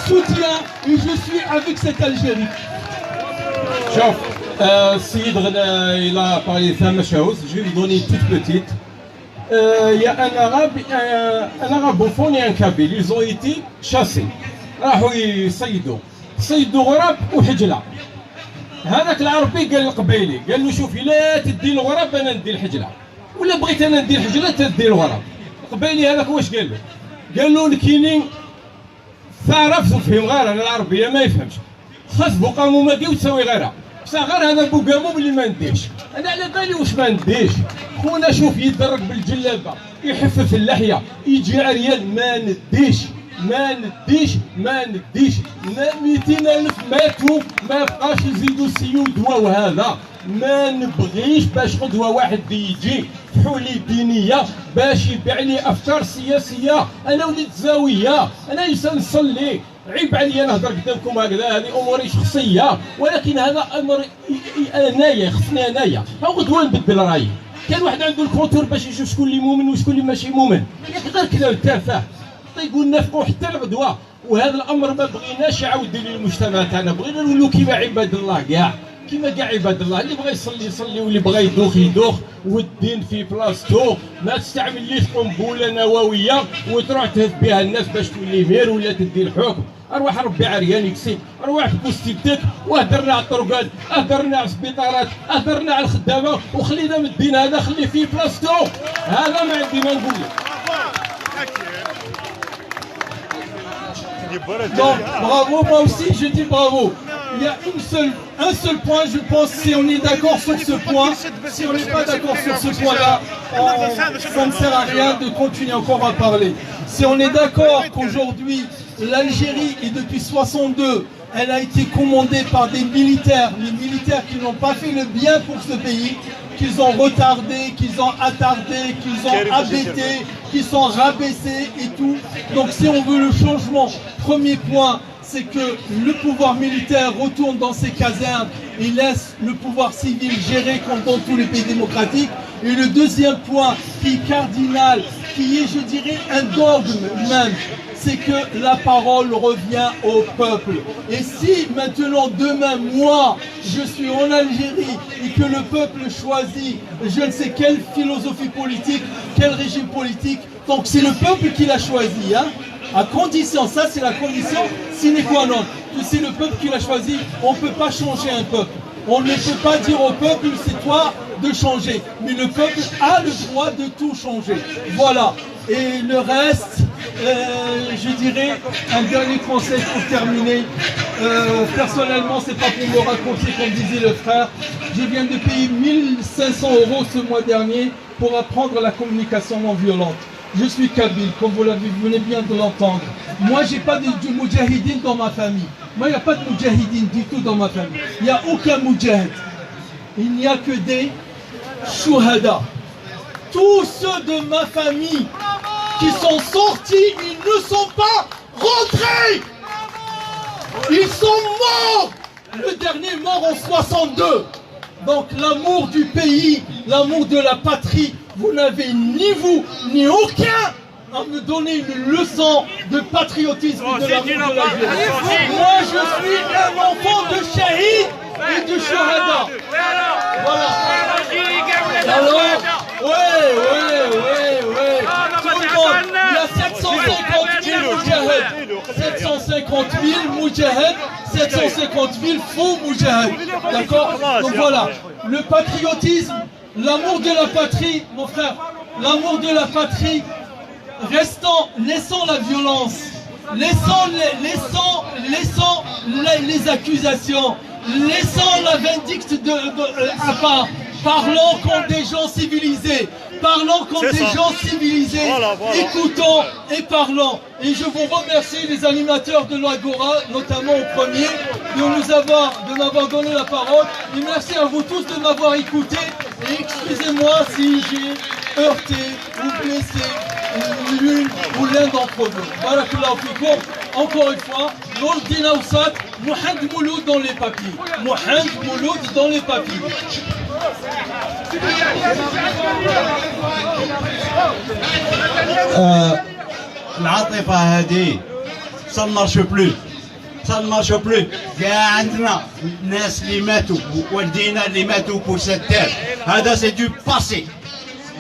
soutiens et je suis avec cette Algérie. شوف السيد غدا الى باري ثم شاوز جو لي دوني توت بوتيت يا انا غاب بوفوني ان كابيل ils ont été chassés راحوا صيدوا غراب وحجله. هذاك العربي قال القبيلي قال له شوف لا تدي الغراب انا ندي الحجله ولا بغيت انا ندي الحجله تدي الغراب. القبيلي هذاك واش قال له؟ قال له الكينين ثعرف تفهم غير انا العربيه ما يفهمش خاص بوقامو ما كي وتساوي غيرها بصح غير هذا بوقامو بلي ما نديش. انا على بالي واش ما نديش خونا شوف يدرك بالجلابه يحفف اللحيه يجي عريان ما نديش 200,000 ماتوا ما بقاش يزيدوا السيود دواء وهذا ما نبغيش باش غدوه واحد يجي فحولي دينيه باش يبيع لي افكار سياسيه. انا وليت زاويه انا انسان نصلي عيب عليا نهضر قدامكم هكذا هذه اموري شخصيه ولكن هذا امر انايا خصني انايا غدوه نبدل رايي. كان واحد عنده الكونتور باش يشوف شكون اللي مؤمن وشكون اللي ماشي مؤمن غير كذا تافه طيبوا نافقوا حتى الغدوه. وهذا الامر ما بغيناش يعاود للمجتمع تاعنا بغينا نولوا كيما عباد الله كاع كيما كاع عباد الله اللي بغى يصلي يصلي واللي بغى يدوخ يدوخ والدين في بلاصتو. ما تستعمليش قنبله نوويه وتروح تهز بها الناس باش تولي مير ولا تدي الحكم. ارواح ربي عريان يكسي ارواح تبوس يدك وهدرنا على الطرقات هدرنا على السبيطارات هدرنا على الخدامه وخلينا من الدين هذا خليه في بلاصتو. هذا ما عندي ما نقول لك. Donc, bravo, moi aussi je dis bravo. Il y a un seul point, je pense, si on est d'accord sur ce point, si on n'est pas d'accord sur ce point-là, ça ne sert à rien de continuer encore à parler. Si on est d'accord qu'aujourd'hui, l'Algérie, et depuis 62, elle a été commandée par des militaires, les militaires qui n'ont pas fait le bien pour ce pays, qu'ils ont retardé, qu'ils ont attardé, qu'ils ont abaissé, qu'ils sont rabaissés et tout. Donc si on veut le changement, premier point, c'est que le pouvoir militaire retourne dans ses casernes et laisse le pouvoir civil gérer comme dans tous les pays démocratiques. Et le deuxième point qui est cardinal, qui est, je dirais, un dogme même, c'est que la parole revient au peuple. Et si maintenant, demain, moi, je suis en Algérie et que le peuple choisit je ne sais quelle philosophie politique, quel régime politique, donc c'est le peuple qui l'a choisi, hein, à condition, ça c'est la condition sine qua non, que c'est le peuple qui l'a choisi, on ne peut pas changer un peuple. On ne peut pas dire au peuple, c'est toi de changer. Mais le peuple a le droit de tout changer. Voilà. Et le reste, je dirais, un dernier conseil pour terminer. Personnellement, c'est pas pour me raconter comme disait le frère. Je viens de payer 1500 € ce mois dernier pour apprendre la communication non violente. Je suis kabyle, comme vous venez bien de l'entendre. Moi, j'ai pas de moudjahidine dans ma famille. Moi, il n'y a pas de moudjahidine du tout dans ma famille. Il n'y a aucun moudjahid. Il n'y a que des chouhada. Tous ceux de ma famille qui sont sortis, ils ne sont pas rentrés. Ils sont morts. Le dernier mort en 62. Donc l'amour du pays, l'amour de la patrie, vous n'avez ni vous, ni aucun à me donner une leçon de patriotisme et de l'amour de l'Algérie. Moi je suis un enfant de shahid et de shahada. Voilà. Alors, ouais. Tout le monde, il y a 750 000 moudjahid. 750 000 moudjahid, 750 000 faux moudjahid. D'accord? Donc voilà, le patriotisme, l'amour de la patrie, mon frère, l'amour de la patrie, laissons la violence, laissons les accusations, laissons la vindicte à part. Parlons comme des gens civilisés. Parlons comme des gens civilisés. Voilà. Écoutons et parlons. Et je vous remercie les animateurs de l'Agora, notamment au premier, de m'avoir donné la parole. Et merci à vous tous de m'avoir écouté. Et excusez-moi si j'ai heurté ou blessé l'une ou l'un d'entre vous. Barakallahu fikoum. Encore une fois, Nourdin Aoussat, Mohamed Mouloud dans les papiers. Mohamed Mouloud dans les papiers. العاطفة هذه ça ne marche plus. ça ne marche plus. عندنا الناس اللي ماتوا والدينا اللي ماتوا pour cette terre. هذا c'est du passé.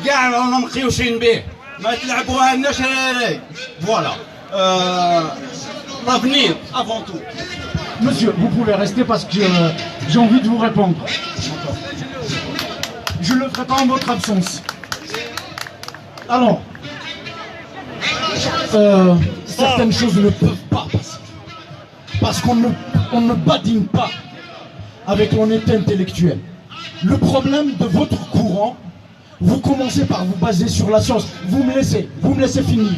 كاع رانا مقيوشين به. ما تلعبوها لناش voilà. L'avenir avant tout. Monsieur, vous pouvez rester parce que j'ai envie de vous répondre. Je ne le ferai pas en votre absence. Alors, certaines choses ne peuvent pas passer. Parce qu'on ne badine pas avec l'honnêteté intellectuelle. Le problème de votre courant, vous commencez par vous baser sur la science. Vous me laissez finir.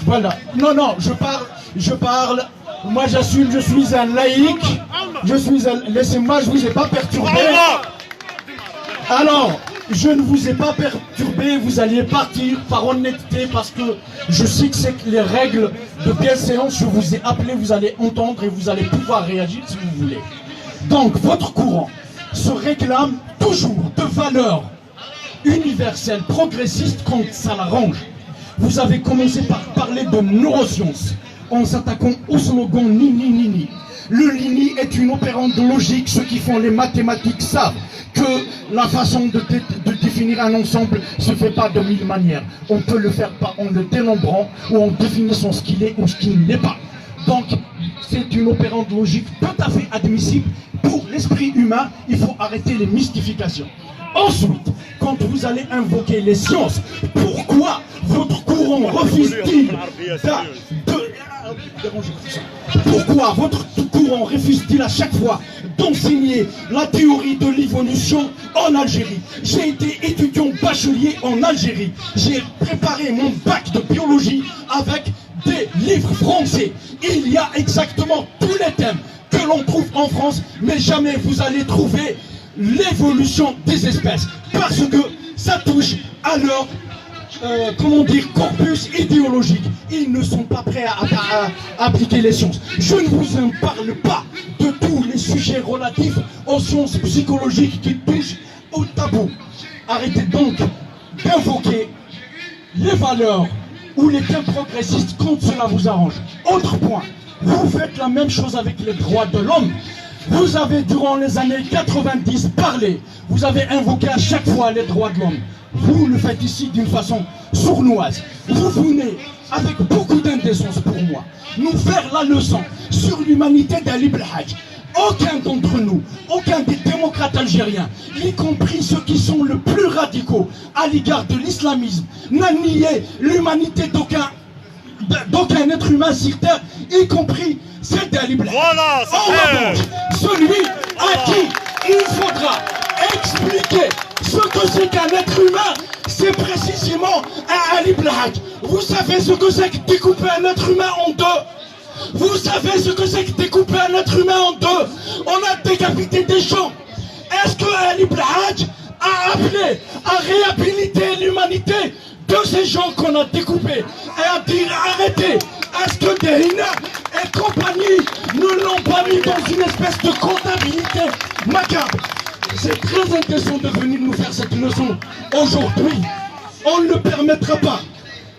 Voilà. Non, je parle. Moi j'assume, je suis un laïc. Laissez-moi, je vous ai pas perturbé. Alors, je ne vous ai pas perturbé, vous alliez partir par honnêteté parce que je sais que c'est les règles de bienséance. Je vous ai appelé, vous allez entendre et vous allez pouvoir réagir si vous voulez. Donc, votre courant se réclame toujours de valeurs universelles, progressistes quand ça l'arrange. Vous avez commencé par parler de neurosciences en s'attaquant au slogan ni ni ni ni. Le Lini est une opérante logique. Ceux qui font les mathématiques savent que la façon de définir un ensemble ne se fait pas de mille manières. On peut le faire pas en le dénombrant ou en définissant ce qu'il est ou ce qu'il n'est pas. Donc, c'est une opérante logique tout à fait admissible. Pour l'esprit humain, il faut arrêter les mystifications. Ensuite, quand vous allez invoquer les sciences, pourquoi votre courant refuse-t-il Pourquoi votre courant refuse-t-il à chaque fois d'enseigner la théorie de l'évolution en Algérie? J'ai été étudiant bachelier en Algérie. J'ai préparé mon bac de biologie avec des livres français. Il y a exactement tous les thèmes que l'on trouve en France, mais jamais vous allez trouver l'évolution des espèces, parce que ça touche à leur corpus idéologique. Ils ne sont pas prêts à appliquer les sciences. Je ne vous en parle pas de tous les sujets relatifs aux sciences psychologiques qui touchent au tabou. Arrêtez donc d'invoquer les valeurs ou les thèmes progressistes quand cela vous arrange. Autre point, vous faites la même chose avec les droits de l'homme. Vous avez, durant les années 90, parlé, vous avez invoqué à chaque fois les droits de l'homme. Vous le faites ici d'une façon sournoise. Vous venez, avec beaucoup d'indécence pour moi, nous faire la leçon sur l'humanité d'Ali Belhadj. Aucun d'entre nous, aucun des démocrates algériens, y compris ceux qui sont le plus radicaux à l'égard de l'islamisme, n'a nié l'humanité d'aucun être humain sur terre, y compris celle d'Ali Belhadj. Voilà, en revanche, celui à qui il faudra expliquer ce que c'est qu'un être humain, c'est précisément un Ali Belhadj. Vous savez ce que c'est que découper un être humain en deux? Vous savez ce que c'est que découper un être humain en deux? On a décapité des gens. Est-ce que Ali Belhadj a appelé à réhabiliter l'humanité de ces gens qu'on a découpés et à dire arrêtez? Est-ce que Derrida et compagnie ne l'ont pas mis dans une espèce de comptabilité macabre? C'est très intéressant de venir nous faire cette leçon aujourd'hui. On ne le permettra pas.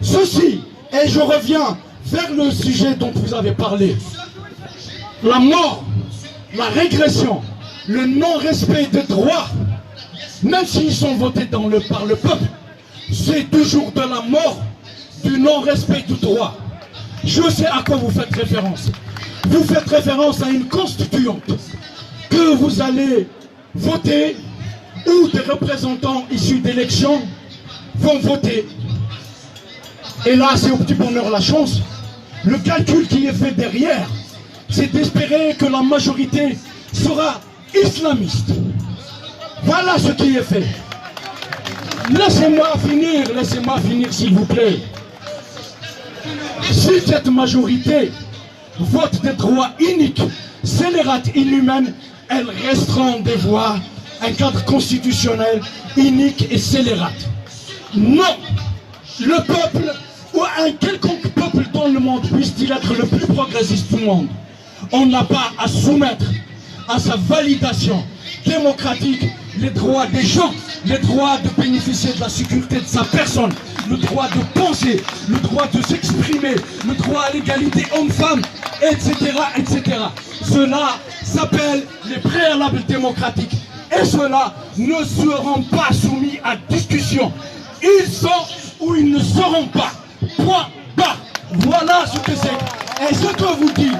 Ceci, et je reviens vers le sujet dont vous avez parlé. La mort, la régression, le non-respect des droits, même s'ils sont votés par le peuple, c'est toujours de la mort, du non-respect du droit. Je sais à quoi vous faites référence. Vous faites référence à une constituante que vous allez voter, ou des représentants issus d'élections vont voter. Et là, c'est au petit bonheur la chance. Le calcul qui est fait derrière, c'est d'espérer que la majorité sera islamiste. Voilà ce qui est fait. Laissez-moi finir s'il vous plaît. Si cette majorité vote des droits uniques, scélérates, inhumaines, elles resteront des voix, un cadre constitutionnel unique et scélérate. Non, le peuple, ou un quelconque peuple dans le monde, puisse-t-il être le plus progressiste du monde, on n'a pas à soumettre à sa validation démocratique les droits des gens, les droits de bénéficier de la sécurité de sa personne, le droit de penser, le droit de s'exprimer, le droit à l'égalité homme-femme, etc., etc. Cela s'appelle les préalables démocratiques. Et ceux-là ne seront pas soumis à discussion. Ils sont ou ils ne seront pas. Point barre. Voilà ce que c'est. Et ce que vous dites,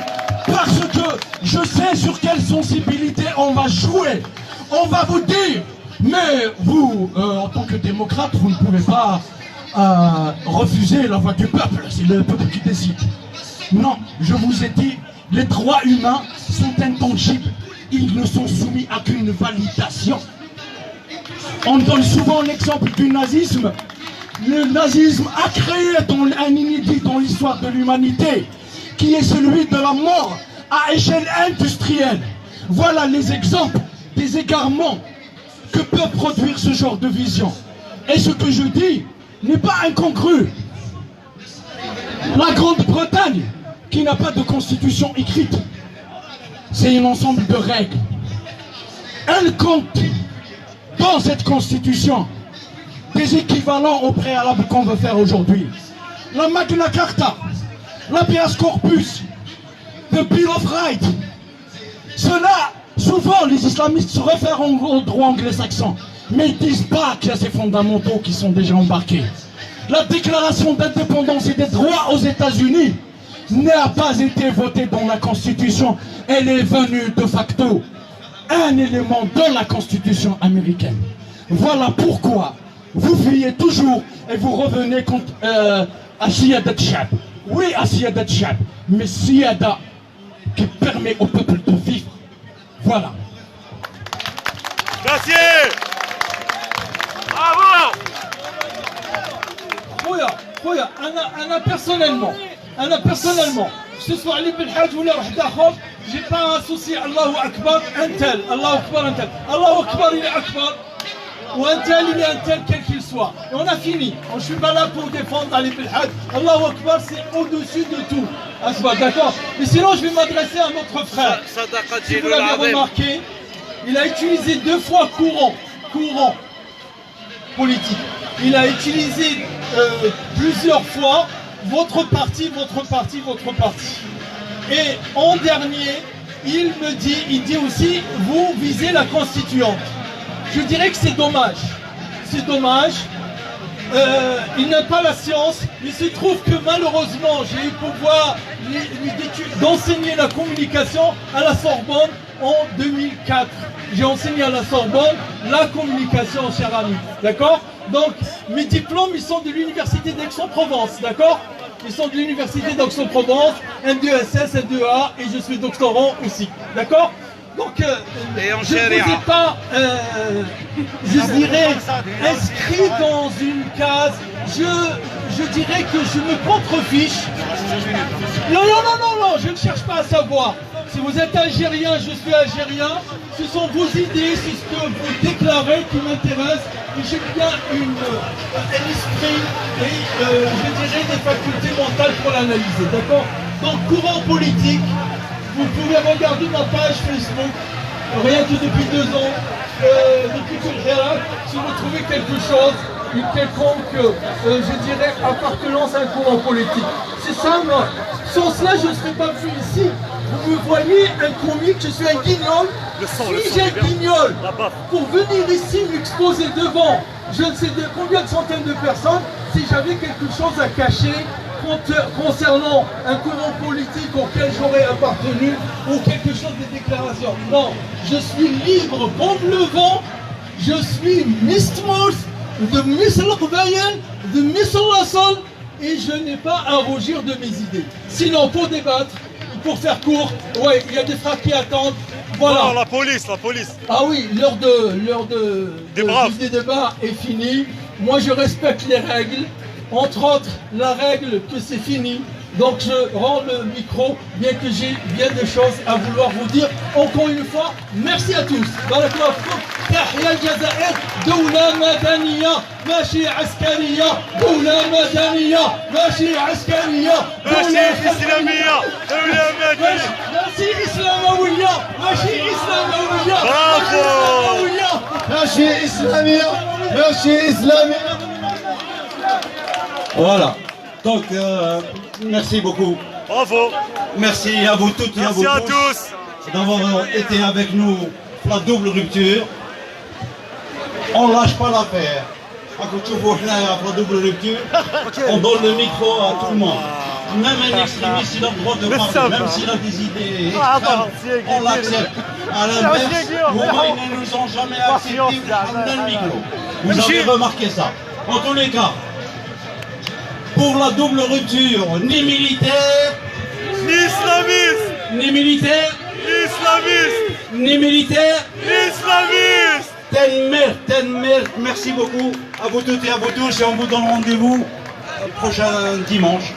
parce que je sais sur quelle sensibilité on va jouer. On va vous dire, mais vous, en tant que démocrate, vous ne pouvez pas refuser la voix du peuple. C'est le peuple qui décide. Non, je vous ai dit, les droits humains sont intangibles. Ils ne sont soumis à qu'une validation. On donne souvent l'exemple du nazisme. Le nazisme a créé un inédit dans l'histoire de l'humanité, qui est celui de la mort à échelle industrielle. Voilà les exemples des égarements que peut produire ce genre de vision. Et ce que je dis n'est pas incongru. La Grande-Bretagne, qui n'a pas de constitution écrite, c'est un ensemble de règles. Elle compte dans cette constitution des équivalents au préalable qu'on veut faire aujourd'hui. La Magna Carta, l'Habeas Corpus, le Bill of Rights. Cela, souvent les islamistes se réfèrent au droit anglo-saxon, mais ils ne disent pas qu'il y a ces fondamentaux qui sont déjà embarqués. La déclaration d'indépendance et des droits aux États-Unis n'a pas été votée dans la Constitution, elle est venue de facto, un élément dans la Constitution américaine. Voilà pourquoi vous fuyez toujours et vous revenez contre à Siyada Tchab. Oui, à Siyada Tchab, mais Siyada qui permet au peuple de vivre. Voilà. Merci. Bravo. خويا انا personnellement ce soir Ali Belhadj ولا واحد اخر j'ai pas un souci. Allahu Akbar un tel, Allahu Akbar un tel, Allahu Akbar il est Akbar ou un tel il est un tel quel qu'il soit. Et on a fini. Je suis pas là pour défendre Ali Belhadj. Allahu Akbar c'est au-dessus de tout. Asma, d'accord. Mais sinon je vais m'adresser à notre frère. Si vous l'avez remarqué, il a utilisé 2 fois courant politique. Il a utilisé plusieurs fois votre parti. Et en dernier, il dit aussi, vous visez la constituante. Je dirais que c'est dommage. C'est dommage. Il n'a pas la science. Il se trouve que malheureusement, j'ai eu pouvoir d'enseigner la communication à la Sorbonne en 2004. J'ai enseigné à la Sorbonne la communication, cher ami. D'accord? Donc, mes diplômes, ils sont de l'université d'Aix-en-Provence. D'accord? Ils sont de l'université d'Aix-en-Provence, M2SS, M2A, et je suis doctorant aussi. D'accord? Donc, je ne vous ai pas, je dirais, inscrit dans une case. Je dirais que je me contrefiche. Non, je ne cherche pas à savoir. Si vous êtes algérien, je suis algérien. Ce sont vos idées, c'est ce que vous déclarez qui m'intéresse. Et j'ai bien un esprit et je dirais des facultés mentales pour l'analyser. D'accord? Donc, courant politique. Vous pouvez regarder ma page Facebook, rien que depuis 2 ans, depuis tout le Hirak, si vous trouvez quelque chose, une quelconque, je dirais, appartenance à un courant politique. C'est ça, moi. Sans cela, je ne serais pas venu ici. Vous me voyez un comique, je suis un guignol. Suis-je un guignol pour venir ici m'exposer devant je ne sais combien de centaines de personnes si j'avais quelque chose à cacher concernant un courant politique auquel j'aurais appartenu ou quelque chose de déclaration. Non, je suis libre comme le vent, je suis Mistmos, de Misl-Qbayen, de Misl-Lassal, et je n'ai pas à rougir de mes idées. Sinon, pour débattre, pour faire court, ouais, il y a des frères qui attendent. Voilà. Non, la police. Ah oui, l'heure du débat est finie. Moi, je respecte les règles. Entre autres, la règle que c'est fini. Donc je rends le micro, bien que j'ai bien des choses à vouloir vous dire. Encore une fois, merci à tous. Barakallahu fikum. تحيا الجزائر دولة مدنية ماشي عسكرية، دولة مدنية ماشي عسكرية، ماشي إسلامية، دولة مدنية ماشي إسلاموية، ماشي إسلاموية، برافو ماشي إسلامية، ماشي إسلامية. Voilà. Donc, merci beaucoup. Bravo. Merci à vous toutes et à vous Merci à tous. d'avoir été avec nous pour la double rupture. On lâche pas l'affaire. La double rupture, on donne le micro à tout le monde. Même un extrémiste, il a le droit de parler, même s'il a des idées extrêmes, on l'accepte. À l'inverse, ils ne nous ont jamais accepté, on donne le micro. Vous avez remarqué ça. En tous les cas, pour la double rupture, ni militaire, Ni islamiste. ni militaire, Islamiste. ni militaire, Islamiste. Tenmer, merci beaucoup à vous toutes et à vous tous et on vous donne rendez-vous prochain dimanche.